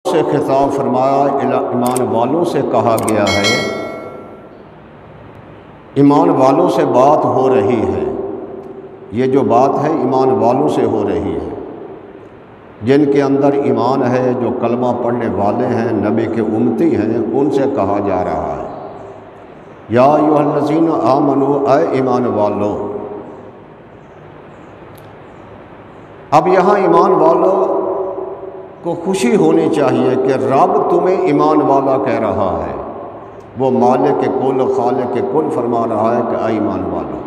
سے خطاب فرمایا، ایمان والوں سے کہا گیا ہے، ایمان والوں سے بات ہو رہی ہے۔ یہ جو بات ہے ایمان والوں سے ہو رہی ہے، جن کے اندر ایمان ہے، جو کلمہ پڑھنے والے ہیں، نبی کے امتی ہیں، ان سے کہا جا رہا ہے یا ایھا الذین آمنوا، اے ایمان والو۔ اب یہاں ایمان والوں کو خوشی ہونی چاہیے کہ رب تمہیں ایمان والا کہہ رہا ہے، وہ مالک کل خالق کل فرما رہا ہے کہ اے ایمان والو۔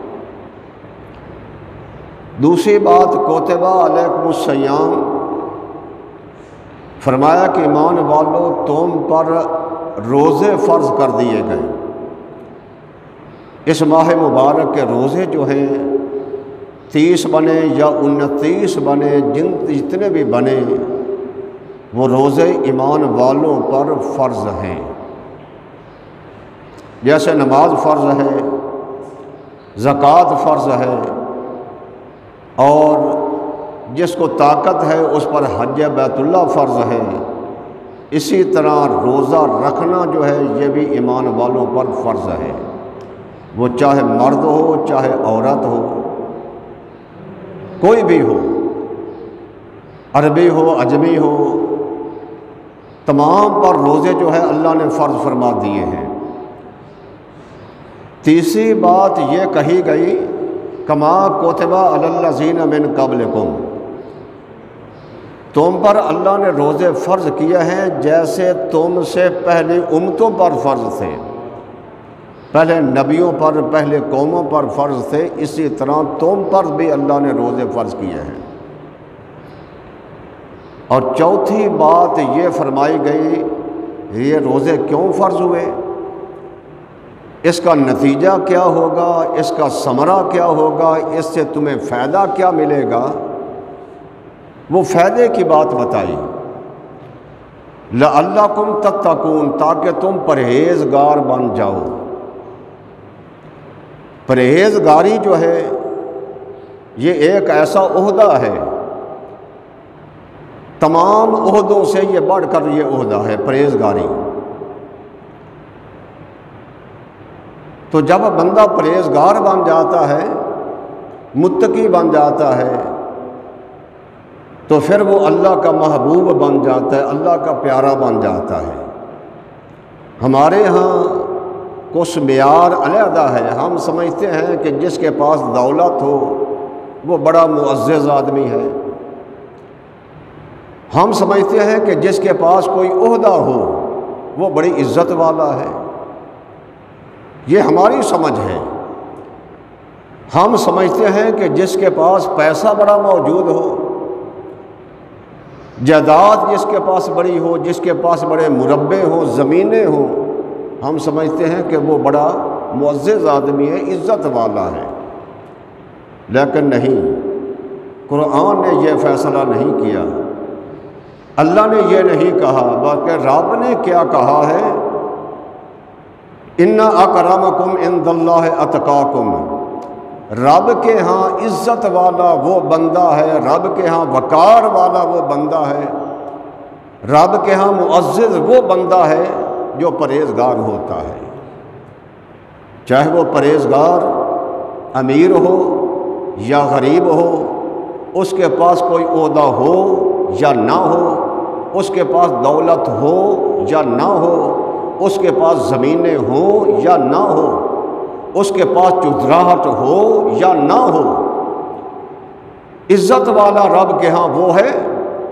دوسری بات، کوتبہ علیکم الصیام، فرمایا کہ ایمان والو تم پر روزے فرض کر دیے گئے۔ اس ماہ مبارک کے روزے جو ہیں 30 بنے یا 29 بنے، جتنے بھی بنے، وہ روزے ایمان والوں پر فرض ہیں۔ جیسے نماز فرض ہے، زکوٰۃ فرض ہے، اور جس کو طاقت ہے اس پر حج بیت اللہ فرض ہے، اسی طرح روزہ رکھنا جو ہے یہ بھی ایمان والوں پر فرض ہے، وہ چاہے مرد ہو چاہے عورت ہو، کوئی بھی ہو، عربی ہو عجمی ہو، تمام پر روزے جو ہے اللہ نے فرض فرما دیے ہیں۔ تیسری بات یہ کہی گئی، کما کتبہ علی الذین من قبلکم، تم پر اللہ نے روزے فرض کیے ہیں جیسے تم سے پہلے امتوں پر فرض تھے، پہلے نبیوں پر، پہلے قوموں پر فرض تھے، اسی طرح تم پر بھی اللہ نے روزے فرض کیے ہیں۔ اور چوتھی بات یہ فرمائی گئی، یہ روزے کیوں فرض ہوئے، اس کا نتیجہ کیا ہوگا، اس کا ثمرہ کیا ہوگا، اس سے تمہیں فائدہ کیا ملے گا، وہ فائدے کی بات بتائی۔ لعلکم تتقون، تاکہ تم پرہیزگار بن جاؤ۔ پرہیزگاری جو ہے یہ ایک ایسا عہدہ ہے، تمام عہدوں سے یہ بڑھ کر یہ عہدہ ہے پرہیزگاری۔ تو جب بندہ پرہیزگار بن جاتا ہے، متقی بن جاتا ہے، تو پھر وہ اللہ کا محبوب بن جاتا ہے، اللہ کا پیارا بن جاتا ہے۔ ہمارے ہاں کچھ معیار علیحدہ ہے، ہم سمجھتے ہیں کہ جس کے پاس دولت ہو وہ بڑا معزز آدمی ہے، ہم سمجھتے ہیں کہ جس کے پاس کوئی عہدہ ہو وہ بڑی عزت والا ہے، یہ ہماری سمجھ ہے۔ ہم سمجھتے ہیں کہ جس کے پاس پیسہ بڑا موجود ہو، جائیداد جس کے پاس بڑی ہو، جس کے پاس بڑے مربع ہوں، زمینیں ہوں، ہم سمجھتے ہیں کہ وہ بڑا معزز آدمی ہے، عزت والا ہے۔ لیکن نہیں، قرآن نے یہ فیصلہ نہیں کیا، اللہ نے یہ نہیں کہا، بلکہ رب نے کیا کہا ہے، ان اکرمکم عند اللہ اتقاکم، رب کے ہاں عزت والا وہ بندہ ہے، رب کے ہاں وقار والا وہ بندہ ہے، رب کے ہاں معزز وہ بندہ ہے جو پرہیزگار ہوتا ہے۔ چاہے وہ پرہیزگار امیر ہو یا غریب ہو، اس کے پاس کوئی عہدہ ہو یا نہ ہو، اس کے پاس دولت ہو یا نہ ہو، اس کے پاس زمینیں ہوں یا نہ ہو، اس کے پاس چودراہٹ ہو یا نہ ہو، عزت والا رب کے ہاں وہ ہے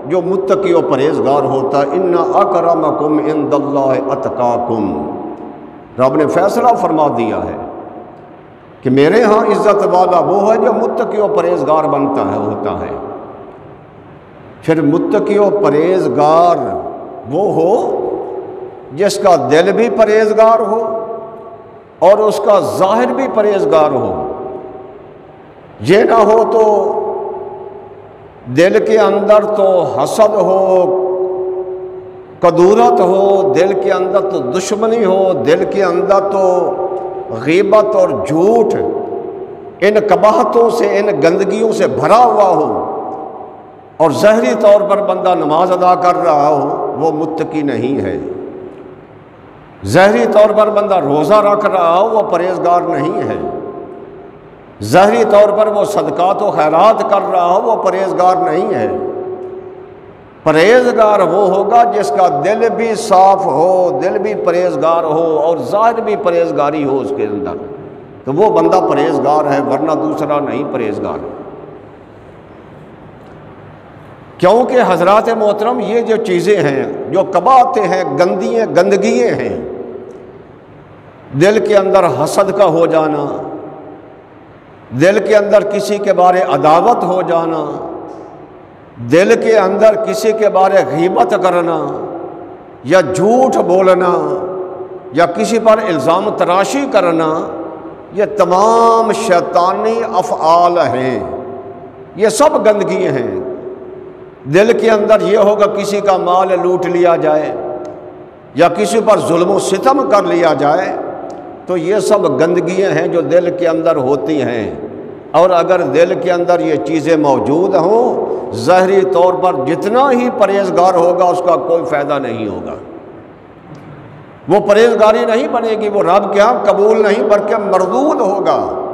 جو متقی و پرہیزگار ہوتا ہے۔ ان اکرمکم عند اللہ اتقاکم، رب نے فیصلہ فرما دیا ہے کہ میرے ہاں عزت والا وہ ہے جو متقی و پرہیزگار بنتا ہے، ہوتا ہے۔ پھر متقی و پرہیزگار وہ ہو جس کا دل بھی پرہیزگار ہو اور اس کا ظاہر بھی پرہیزگار ہو۔ یہ نہ ہو تو دل کے اندر تو حسد ہو، کدورت ہو، دل کے اندر تو دشمنی ہو، دل کے اندر تو غیبت اور جھوٹ، ان قباحتوں سے، ان گندگیوں سے بھرا ہوا ہو، اور ظاہری طور پر بندہ نماز ادا کر رہا ہو، وہ متقی نہیں ہے۔ ظاہری طور پر بندہ روزہ رکھ رہا ہو وہ پرہیزگار نہیں ہے، ظاہری طور پر وہ صدقات و خیرات کر رہا ہو وہ پرہیزگار نہیں ہے۔ پرہیزگار وہ ہوگا جس کا دل بھی صاف ہو، دل بھی پرہیزگار ہو اور ظاہر بھی پرہیزگاری ہو اس کے اندر، تو وہ بندہ پرہیزگار ہے، ورنہ دوسرا نہیں پرہیزگار۔ کیونکہ حضرات محترم یہ جو چیزیں ہیں، جو قباحتیں ہیں، گندگیاں ہیں، دل کے اندر حسد کا ہو جانا، دل کے اندر کسی کے بارے عداوت ہو جانا، دل کے اندر کسی کے بارے غیبت کرنا یا جھوٹ بولنا یا کسی پر الزام تراشی کرنا، یہ تمام شیطانی افعال ہیں، یہ سب گندگی ہیں۔ دل کے اندر یہ ہوگا کسی کا مال لوٹ لیا جائے یا کسی پر ظلم و ستم کر لیا جائے، تو یہ سب گندگیاں ہیں جو دل کے اندر ہوتی ہیں۔ اور اگر دل کے اندر یہ چیزیں موجود ہوں، ظاہری طور پر جتنا ہی پرہیزگار ہوگا اس کا کوئی فائدہ نہیں ہوگا، وہ پرہیزگاری نہیں بنے گی، وہ رب کے ہاں قبول نہیں بلکہ مردود ہوگا۔